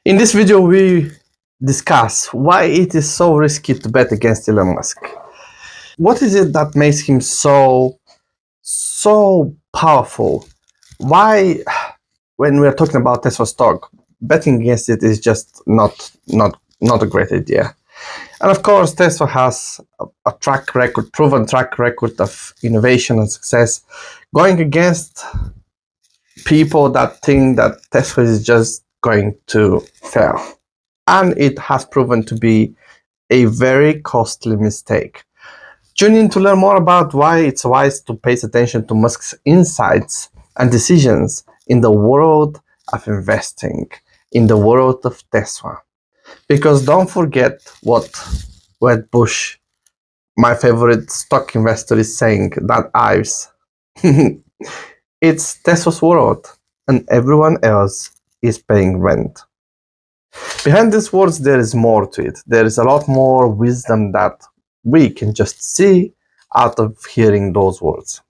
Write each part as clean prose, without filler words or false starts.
In this video, we discuss why it is so risky to bet against Elon Musk. What is it that makes him so powerful? Why, when we're talking about Tesla stock, betting against it is just not a great idea. And of course, Tesla has a track record, proven track record of innovation and success, going against people that think that Tesla is just going to fail. And it has proven to be a very costly mistake. Tune in to learn more about why it's wise to pay attention to Musk's insights and decisions in the world of investing, in the world of Tesla. Because don't forget what Wed Bush, my favorite stock investor, is saying, that Ives. It's Tesla's world, and everyone else is paying rent. Behind these words, there is more to it. There is a lot more wisdom that we can just see out of hearing those words.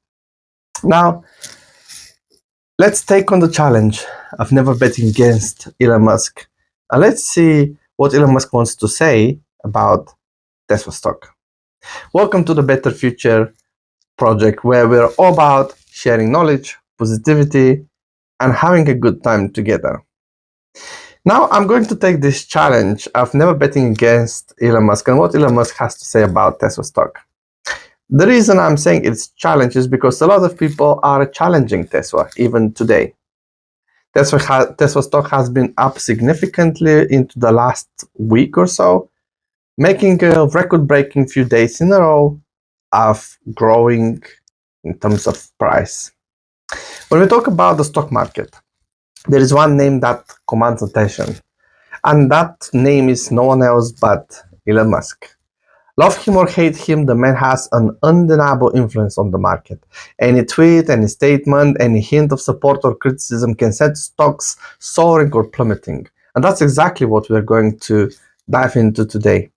Now, let's take on the challenge of never betting against Elon Musk. And let's see what Elon Musk wants to say about Tesla stock. Welcome to the Better Future project, where we're all about sharing knowledge, positivity, and having a good time together. Now, I'm going to take this challenge of never betting against Elon Musk and what Elon Musk has to say about Tesla stock. The reason I'm saying it's challenge is because a lot of people are challenging Tesla, even today. Tesla stock has been up significantly into the last week or so, making a record-breaking few days in a row of growing in terms of price. When we talk about the stock market, there is one name that commands attention, and that name is no one else but Elon Musk. Love him or hate him, the man has an undeniable influence on the market. Any tweet, any statement, any hint of support or criticism can set stocks soaring or plummeting. And that's exactly what we're going to dive into today.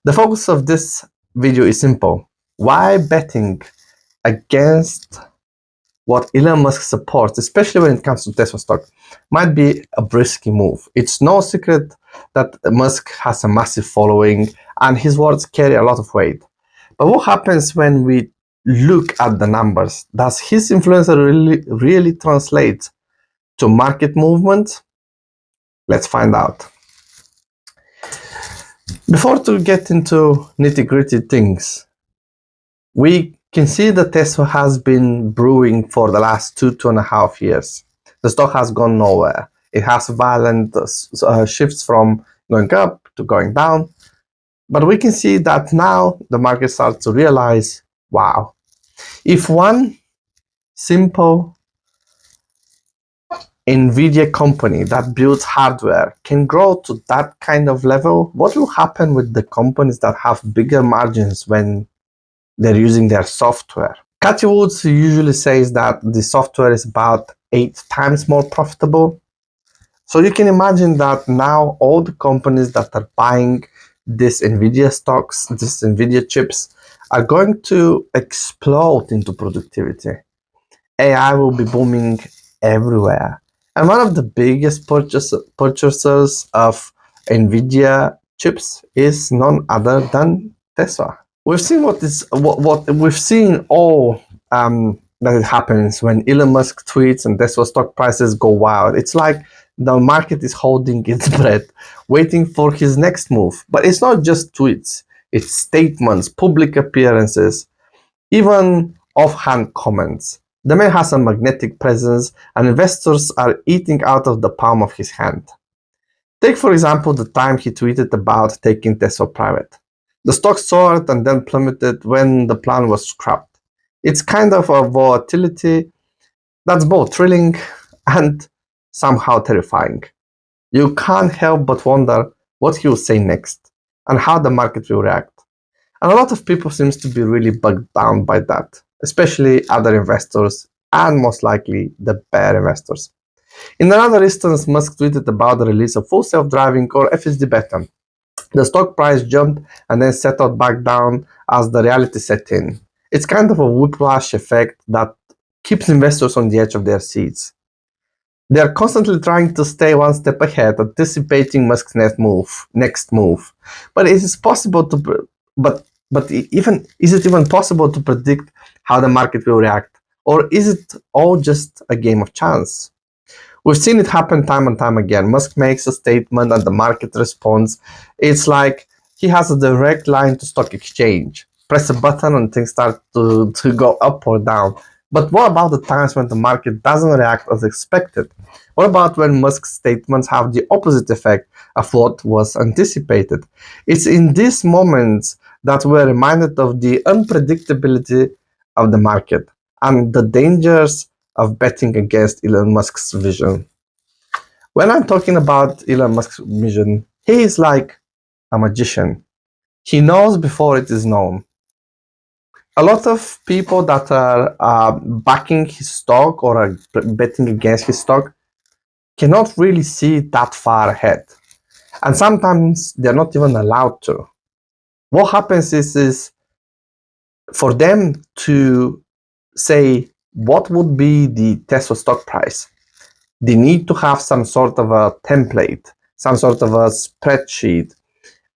The focus of this video is simple. Why betting against what Elon Musk supports, especially when it comes to Tesla stock, might be a risky move. It's no secret that Musk has a massive following and his words carry a lot of weight. But what happens when we look at the numbers? Does his influence really translate to market movement? Let's find out. Before to get into nitty-gritty things, we can see that Tesla has been brewing for the last 2.5 years. The stock has gone nowhere. It has violent shifts from going up to going down. But we can see that now the market starts to realize, wow, if one simple NVIDIA company that builds hardware can grow to that kind of level, what will happen with the companies that have bigger margins when they're using their software? Cathy Woods usually says that the software is about 8 times more profitable. So you can imagine that now all the companies that are buying these NVIDIA stocks, these NVIDIA chips, are going to explode into productivity. AI will be booming everywhere. And one of the biggest purchasers of NVIDIA chips is none other than Tesla. We've seen what we've seen all that it happens when Elon Musk tweets and Tesla stock prices go wild. It's like the market is holding its breath, waiting for his next move. But it's not just tweets, it's statements, public appearances, even offhand comments. The man has a magnetic presence, and investors are eating out of the palm of his hand. Take, for example, the time he tweeted about taking Tesla private. The stock soared and then plummeted when the plan was scrapped. It's kind of a volatility that's both thrilling and somehow terrifying. You can't help but wonder what he will say next and how the market will react. And a lot of people seems to be really bugged down by that, especially other investors and most likely the bear investors. In another instance, Musk tweeted about the release of full self-driving or FSD beta. The stock price jumped and then settled back down as the reality set in. It's kind of a whiplash effect that keeps investors on the edge of their seats. They are constantly trying to stay one step ahead, anticipating Musk's next move. But it is possible to, is it even possible to predict how the market will react, or is it all just a game of chance? We've seen it happen time and time again. Musk makes a statement and the market responds. It's like he has a direct line to stock exchange. Press a button and things start to go up or down. But what about the times when the market doesn't react as expected? What about when Musk's statements have the opposite effect of what was anticipated? It's in these moments that we're reminded of the unpredictability of the market and the dangers of betting against Elon Musk's vision. When I'm talking about Elon Musk's vision, he is like a magician. He knows before it is known. A lot of people that are backing his stock or are betting against his stock cannot really see that far ahead. And sometimes they're not even allowed to. What happens is for them to say what would be the Tesla stock price, they need to have some sort of a template, some sort of a spreadsheet,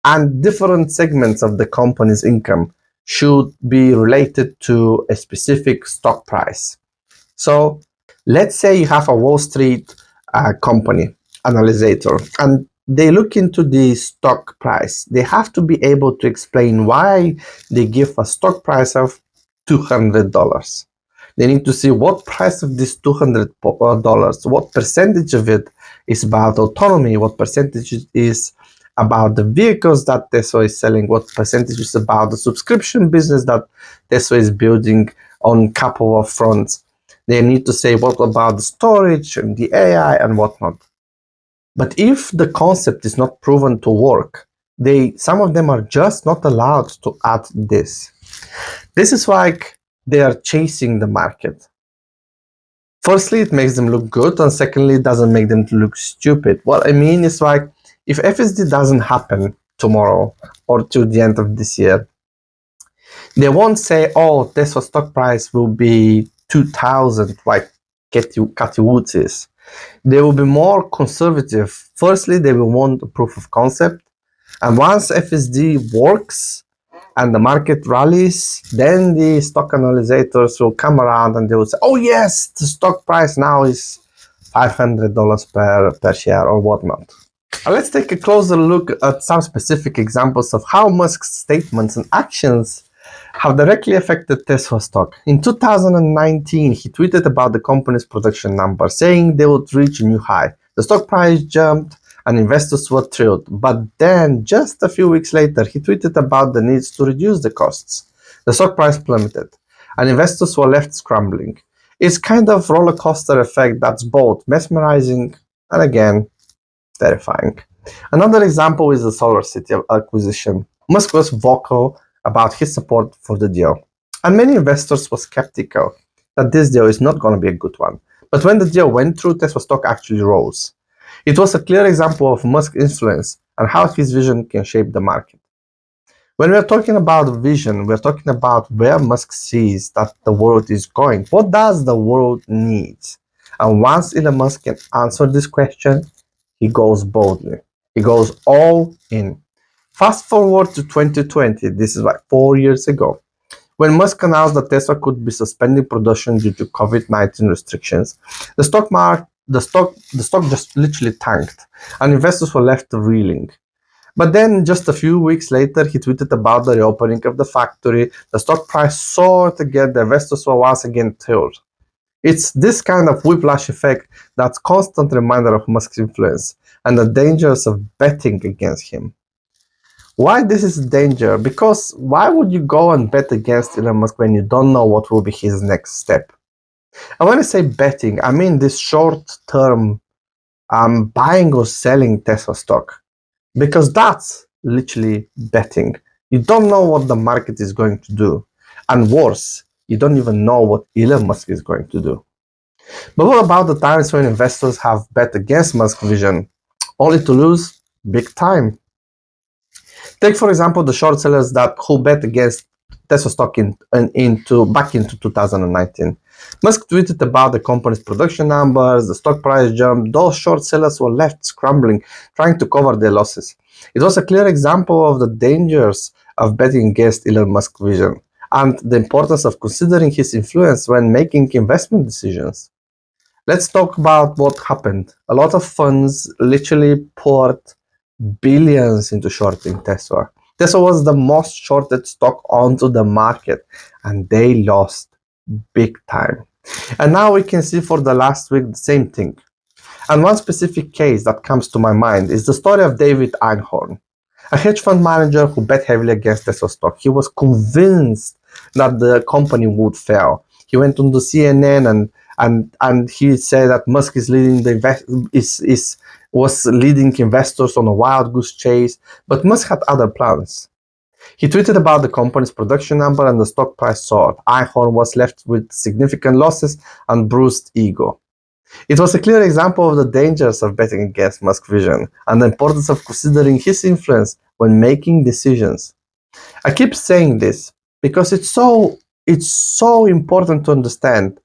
and different segments of the company's income should be related to a specific stock price. So let's say you have a Wall Street company analyzer and they look into the stock price. They have to be able to explain why they give a stock price of $200. They need to see what price of this $200, what percentage of it is about autonomy, what percentage is about the vehicles that Tesla is selling, what percentage is about the subscription business that Tesla is building on a couple of fronts. They need to say what about the storage and the AI and whatnot. But if the concept is not proven to work, some of them are just not allowed to add this. This is like they are chasing the market. Firstly, it makes them look good, and secondly, it doesn't make them look stupid. What I mean is like, if FSD doesn't happen tomorrow or to the end of this year, they won't say, oh, Tesla stock price will be 2,000 like Cathy Woods is. They will be more conservative. Firstly, they will want a proof of concept. And once FSD works and the market rallies, then the stock analyzers will come around and they will say, oh yes, the stock price now is $500 per share or whatnot. Now let's take a closer look at some specific examples of how Musk's statements and actions have directly affected Tesla stock. In 2019, he tweeted about the company's production number, saying they would reach a new high. The stock price jumped and investors were thrilled. But then, just a few weeks later, he tweeted about the needs to reduce the costs. The stock price plummeted and investors were left scrambling. It's kind of roller coaster effect that's both mesmerizing and again, terrifying. Another example is the SolarCity acquisition. Musk was vocal about his support for the deal, and many investors were skeptical that this deal is not going to be a good one. But when the deal went through, Tesla stock actually rose. It was a clear example of Musk's influence and how his vision can shape the market. When we're talking about vision, we're talking about where Musk sees that the world is going. What does the world need? And once Elon Musk can answer this question, he goes boldly. He goes all in. Fast forward to 2020, this is like 4 years ago, when Musk announced that Tesla could be suspending production due to COVID-19 restrictions. The stock just literally tanked, and investors were left reeling. But then, just a few weeks later, he tweeted about the reopening of the factory. The stock price soared again. The investors were once again thrilled. It's this kind of whiplash effect that's a constant reminder of Musk's influence and the dangers of betting against him. Why this is a danger? Because why would you go and bet against Elon Musk when you don't know what will be his next step? And when I say betting, I mean this short-term buying or selling Tesla stock. Because that's literally betting. You don't know what the market is going to do. And worse, you don't even know what Elon Musk is going to do. But what about the times when investors have bet against Musk's vision, only to lose big time? Take, for example, the short sellers who bet against Tesla stock back into 2019. Musk tweeted about the company's production numbers, the stock price jumped, those short sellers were left scrambling, trying to cover their losses. It was a clear example of the dangers of betting against Elon Musk's vision and the importance of considering his influence when making investment decisions. Let's talk about what happened. A lot of funds literally poured billions into shorting Tesla. Tesla was the most shorted stock onto the market, and they lost big time. And now we can see for the last week the same thing. And one specific case that comes to my mind is the story of David Einhorn, a hedge fund manager who bet heavily against Tesla stock. He was convinced that the company would fail. He went on the CNN and he said that Musk is leading was leading investors on a wild goose chase, but Musk had other plans. He tweeted about the company's production number and the stock price soared. Einhorn was left with significant losses and bruised ego. It was a clear example of the dangers of betting against Musk's vision and the importance of considering his influence when making decisions. I keep saying this because it's so important to understand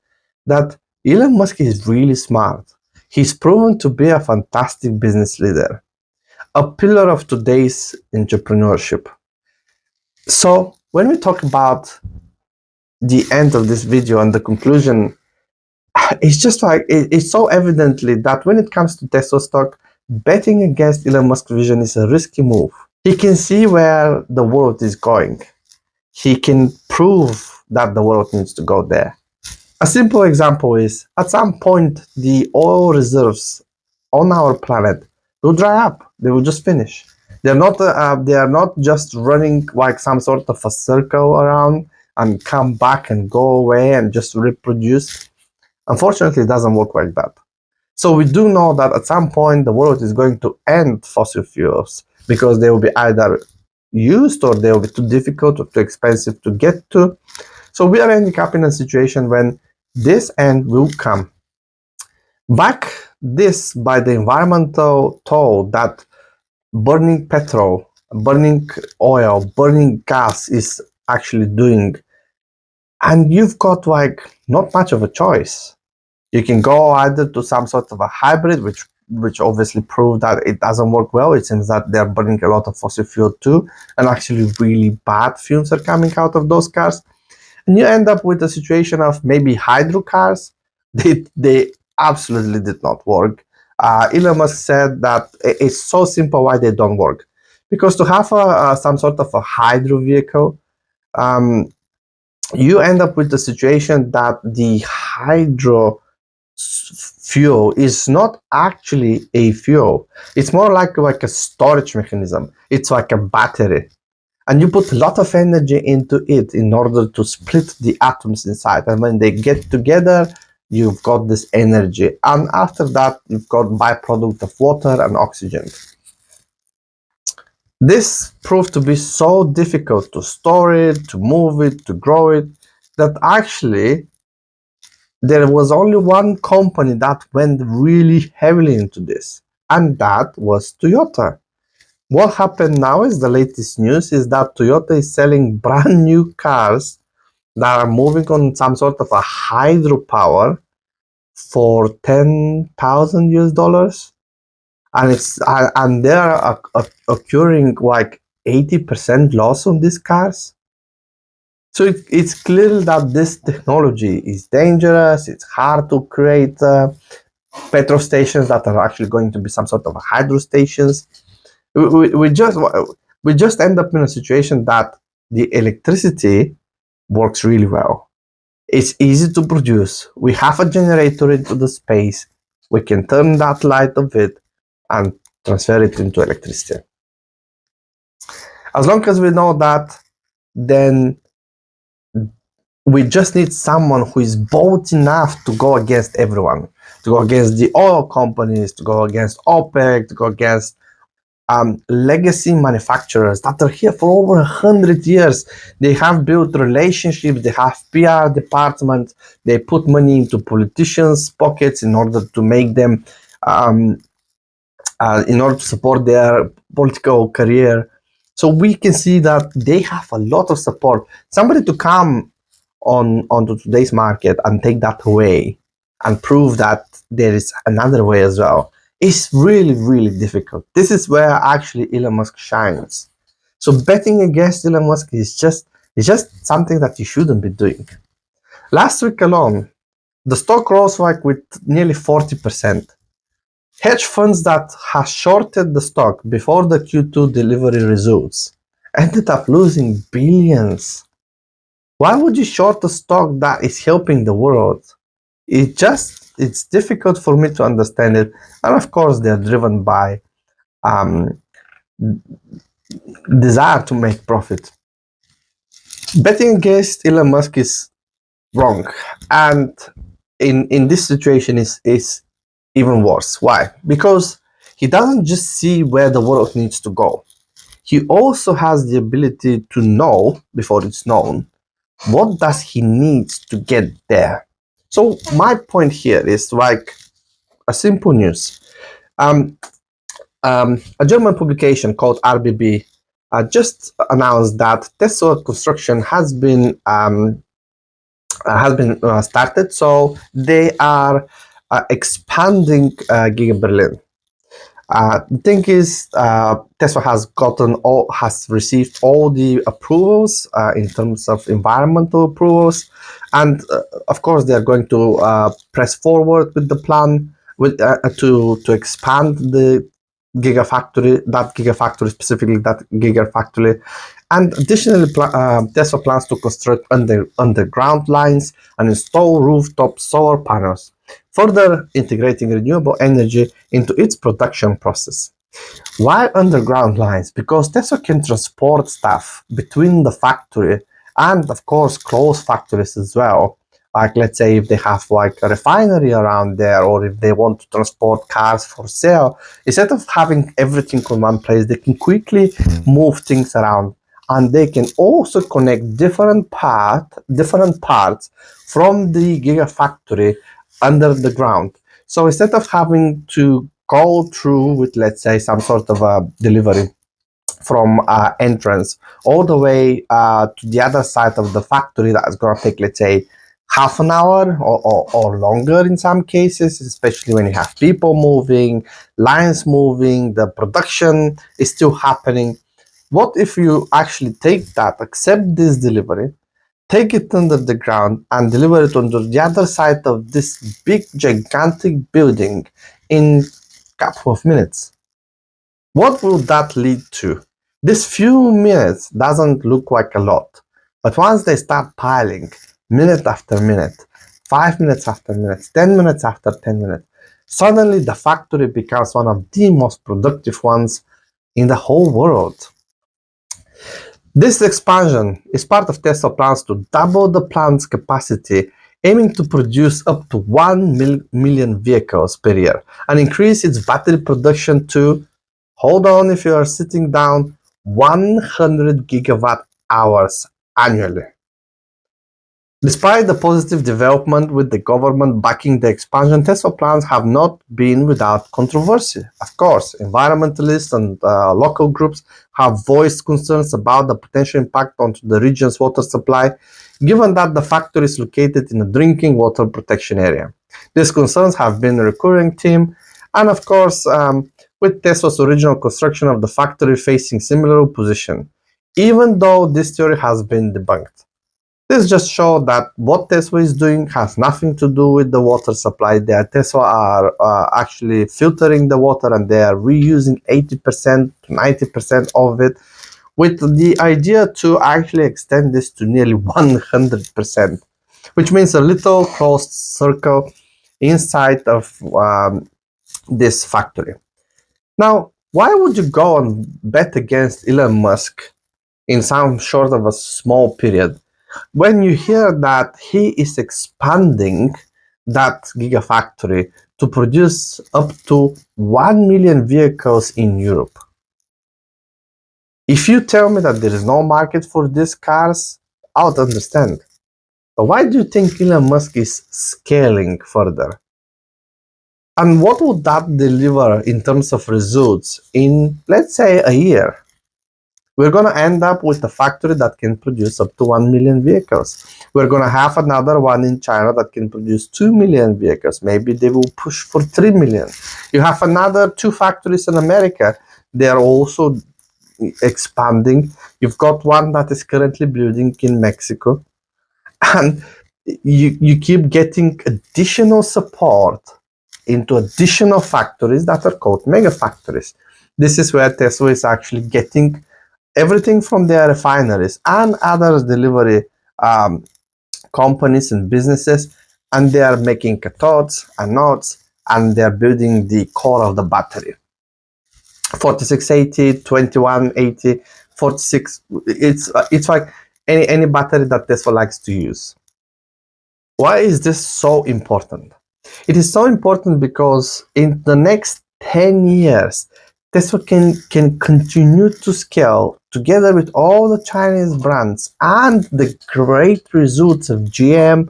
that Elon Musk is really smart. He's proven to be a fantastic business leader, a pillar of today's entrepreneurship. So when we talk about the end of this video and the conclusion, it's just like it's so evidently that when it comes to Tesla stock, betting against Elon Musk's vision is a risky move. He can see where the world is going. He can prove that the world needs to go there. A simple example is, at some point, the oil reserves on our planet will dry up. They will just finish. They are not just running like some sort of a circle around and come back and go away and just reproduce. Unfortunately, it doesn't work like that. So we do know that at some point the world is going to end fossil fuels because they will be either used or they will be too difficult or too expensive to get to. So we are ending up in a situation when this end will come. Back this by the environmental toll that burning petrol, burning oil, burning gas is actually doing. And you've got like not much of a choice. You can go either to some sort of a hybrid, which obviously proved that it doesn't work well. It seems that they're burning a lot of fossil fuel too, and actually really bad fumes are coming out of those cars. And you end up with a situation of maybe hydro cars. They absolutely did not work. Elon Musk said that it's so simple why they don't work. Because to have some sort of a hydro vehicle, you end up with the situation that the hydro fuel is not actually a fuel. It's more like a storage mechanism. It's like a battery. And you put a lot of energy into it in order to split the atoms inside. And when they get together, you've got this energy. And after that, you've got byproduct of water and oxygen. This proved to be so difficult to store it, to move it, to grow it, that actually there was only one company that went really heavily into this, and that was Toyota. What happened now is the latest news is that Toyota is selling brand new cars that are moving on some sort of a hydropower for $10,000 US, and they are occurring like 80% loss on these cars. So it's clear that this technology is dangerous. It's hard to create petrol stations that are actually going to be some sort of hydro stations. We just end up in a situation that the electricity works really well. It's easy to produce. We have a generator into the space. We can turn that light of it and transfer it into electricity. As long as we know that, then we just need someone who is bold enough to go against everyone, to go against the oil companies, to go against OPEC, to go against legacy manufacturers that are here for over 100 years. They have built relationships, they have PR departments, they put money into politicians' pockets in order to make them, in order to support their political career. So we can see that they have a lot of support. Somebody to come onto today's market and take that away and prove that there is another way as well is really, really difficult. This is where actually Elon Musk shines. So betting against Elon Musk is just something that you shouldn't be doing. Last week alone, the stock rose like with nearly 40%. Hedge funds that had shorted the stock before the Q2 delivery results ended up losing billions. Why would you short a stock that is helping the world? It's difficult for me to understand it. And of course, they're driven by desire to make profit. Betting against Elon Musk is wrong. And in this situation is even worse. Why? Because he doesn't just see where the world needs to go. He also has the ability to know before it's known what does he need to get there. So my point here is like a simple news. A German publication called RBB just announced that Tesla construction has been started. So they are expanding Giga Berlin. The thing is, Tesla has received all the approvals in terms of environmental approvals, and of course they are going to press forward with the plan to expand the gigafactory, specifically that gigafactory. And additionally, Tesla plans to construct underground lines and install rooftop solar panels, further integrating renewable energy into its production process. Why underground lines? Because Tesla can transport stuff between the factory and, of course, close factories as well. Like, let's say if they have like a refinery around there, or if they want to transport cars for sale, instead of having everything in one place, they can quickly move things around, and they can also connect different parts from the gigafactory under the ground. So instead of having to go through with, let's say, some sort of a delivery from entrance all the way to the other side of the factory, that's going to take, let's say, half an hour or longer in some cases, especially when you have people moving, lines moving, the production is still happening. What if you actually take that, accept this delivery, take it under the ground and deliver it on the other side of this big, gigantic building in a couple of minutes? What will that lead to? This few minutes doesn't look like a lot, but once they start piling, minute after minute, 5 minutes after minutes, 10 minutes after 10 minutes, suddenly the factory becomes one of the most productive ones in the whole world. This expansion is part of Tesla plans to double the plant's capacity, aiming to produce up to 1 million vehicles per year and increase its battery production to, hold on if you are sitting down, 100 gigawatt hours annually. Despite the positive development with the government backing the expansion, Tesla plans have not been without controversy. Of course, environmentalists and local groups have voiced concerns about the potential impact on the region's water supply, given that the factory is located in a drinking water protection area. These concerns have been a recurring theme, and of course, with Tesla's original construction of the factory facing similar opposition, even though this theory has been debunked. This just shows that what Tesla is doing has nothing to do with the water supply. Tesla are actually filtering the water, and they are reusing 80% to 90% of it, with the idea to actually extend this to nearly 100%, which means a little closed circle inside of this factory. Now, why would you go and bet against Elon Musk in some short of a small period when you hear that he is expanding that gigafactory to produce up to 1 million vehicles in Europe? If you tell me that there is no market for these cars, I would understand. But why do you think Elon Musk is scaling further? And what would that deliver in terms of results in, let's say, a year? We're going to end up with a factory that can produce up to 1 million vehicles. We're going to have another one in China that can produce 2 million vehicles. Maybe they will push for 3 million. You have another 2 factories in America. They are also expanding. You've got one that is currently building in Mexico. And you keep getting additional support into additional factories that are called mega factories. This is where Tesla is actually getting everything from their refineries and other delivery companies and businesses, and they are making cathodes, anodes, and they're building the core of the battery. 4680, 2180, 46. It's like any battery that Tesla likes to use. Why is this so important? It is so important because in the next 10 years, Tesla can continue to scale together with all the Chinese brands and the great results of GM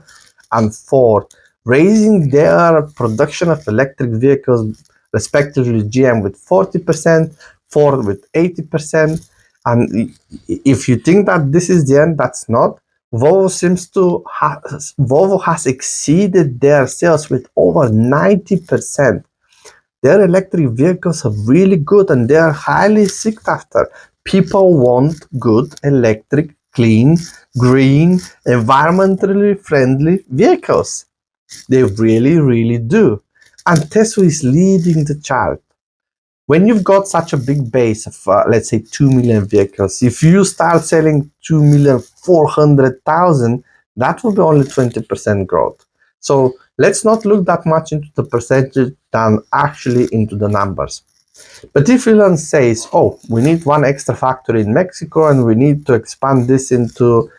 and Ford, raising their production of electric vehicles, respectively GM with 40%, Ford with 80%. And if you think that this is the end, that's not. Volvo has exceeded their sales with over 90%. Their electric vehicles are really good and they are highly sought after. People want good electric, clean, green, environmentally friendly vehicles. They really, really do. And Tesla is leading the chart. When you've got such a big base of, let's say, 2 million vehicles, if you start selling 2,400,000, that will be only 20% growth. So let's not look that much into the percentage than actually into the numbers. But if Elon says, oh, we need one extra factory in Mexico and we need to expand this into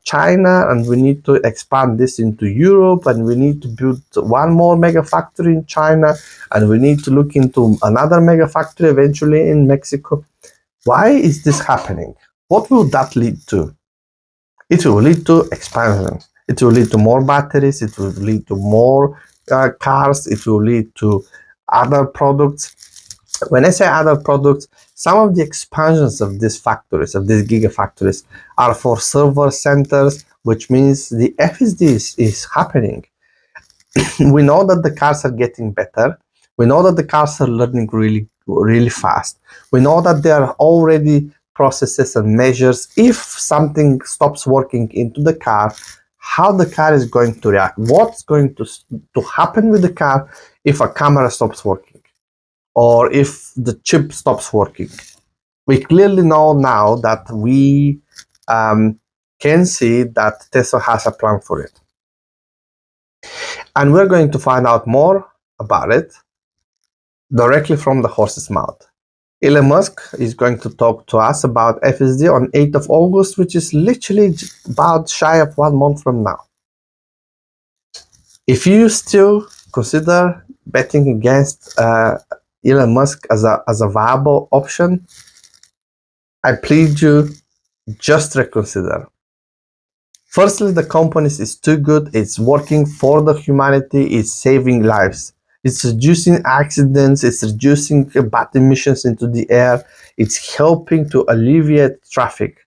China and we need to expand this into Europe and we need to build one more mega factory in China and we need to look into another mega factory eventually in Mexico. Why is this happening? What will that lead to? It will lead to expansion. It will lead to more batteries. It will lead to more cars. It will lead to other products. When I say other products, some of the expansions of these factories, of these gigafactories, are for server centers, which means the FSD is happening. We know that the cars are getting better. We know that the cars are learning really, really fast. We know that there are already processes and measures. If something stops working into the car, how the car is going to react, what's going to happen with the car if a camera stops working, or if the chip stops working. We clearly know now that we can see that Tesla has a plan for it. And we're going to find out more about it directly from the horse's mouth. Elon Musk is going to talk to us about FSD on 8th of August, which is literally about shy of 1 month from now. If you still consider betting against Elon Musk as a viable option, I plead you, just reconsider. Firstly, the company is too good. It's working for the humanity. It's saving lives. It's reducing accidents. It's reducing bad emissions into the air. It's helping to alleviate traffic.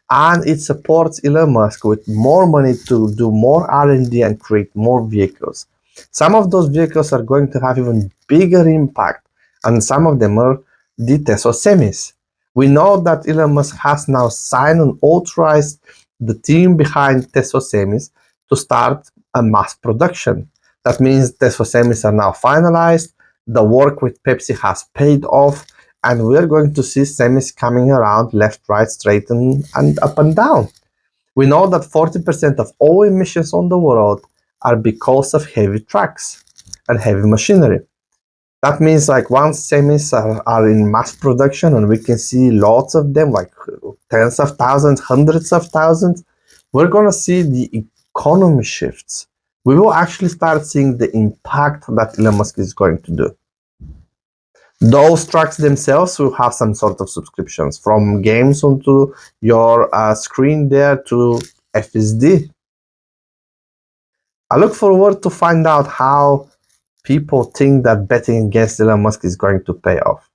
And it supports Elon Musk with more money to do more R&D and create more vehicles. Some of those vehicles are going to have even bigger impact, and some of them are the Tesla semis. We know that Elon Musk has now signed and authorized the team behind Tesla semis to start a mass production. That means Tesla semis are now finalized, the work with Pepsi has paid off, and we're going to see semis coming around left, right, straight, and up and down. We know that 40% of all emissions on the world are because of heavy trucks and heavy machinery. That means like once semis are in mass production and we can see lots of them, like tens of thousands, hundreds of thousands, we're going to see the economy shifts. We will actually start seeing the impact that Elon Musk is going to do. Those trucks themselves will have some sort of subscriptions, from games onto your screen there to FSD. I look forward to find out how people think that betting against Elon Musk is going to pay off.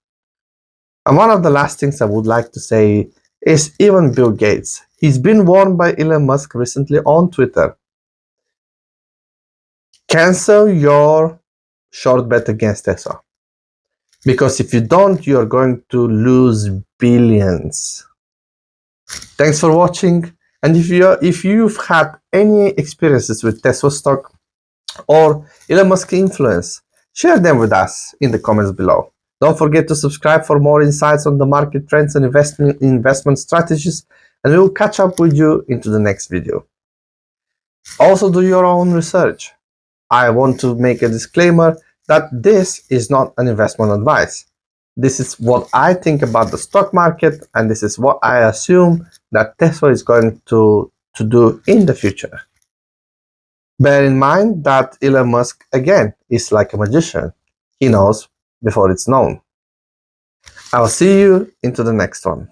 And one of the last things I would like to say is even Bill Gates. He's been warned by Elon Musk recently on Twitter. Cancel your short bet against Tesla. Because if you don't, you're going to lose billions. Thanks for watching. And if you've had any experiences with Tesla stock or Elon Musk influence, share them with us in the comments below. Don't forget to subscribe for more insights on the market trends and investment strategies, and we will catch up with you into the next video. Also, do your own research. I want to make a disclaimer that this is not an investment advice. This is what I think about the stock market, and this is what I assume that Tesla is going to do in the future. Bear in mind that Elon Musk, again, is like a magician. He knows before it's known. I'll see you into the next one.